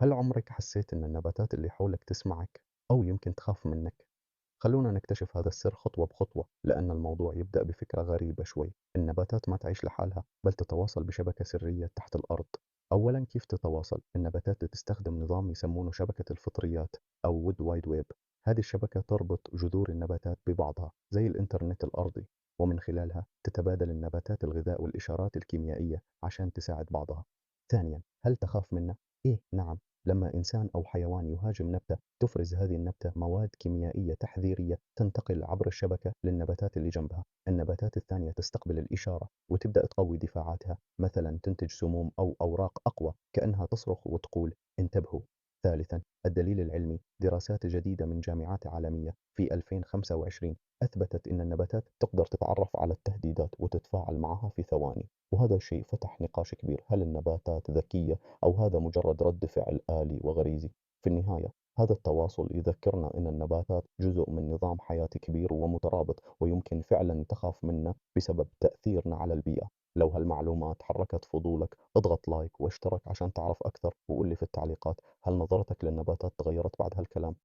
هل عمرك حسيت إن النباتات اللي حولك تسمعك أو يمكن تخاف منك؟ خلونا نكتشف هذا السر خطوة بخطوة لأن الموضوع يبدأ بفكرة غريبة شوي. النباتات ما تعيش لحالها بل تتواصل بشبكة سرية تحت الأرض. أولا، كيف تتواصل؟ النباتات تستخدم نظام يسمونه شبكة الفطريات أو وود وايد ويب. هذه الشبكة تربط جذور النباتات ببعضها زي الإنترنت الأرضي، ومن خلالها تتبادل النباتات الغذاء والإشارات الكيميائية عشان تساعد بعضها. ثانيا، هل تخاف منه؟ إيه نعم. لما إنسان أو حيوان يهاجم نبتة تفرز هذه النبتة مواد كيميائية تحذيرية تنتقل عبر الشبكة للنباتات اللي جنبها. النباتات الثانية تستقبل الإشارة وتبدأ تقوي دفاعاتها، مثلا تنتج سموم أو أوراق أقوى كأنها تصرخ وتقول انتبهوا. ثالثا، الدليل العلمي. دراسات جديدة من جامعات عالمية في 2025 أثبتت أن النباتات تقدر تتعرف على التهديدات وتتفاعل معها في ثواني. وهذا الشيء فتح نقاش كبير، هل النباتات ذكية أو هذا مجرد رد فعل آلي وغريزي؟ في النهاية، هذا التواصل يذكرنا أن النباتات جزء من نظام حياتي كبير ومترابط، ويمكن فعلا تخاف منه بسبب تأثيرنا على البيئة. لو هالمعلومات حركت فضولك اضغط لايك واشترك عشان تعرف أكثر، وقول لي في التعليقات هل نظرتك للنباتات تغيرت بعد هالكلام؟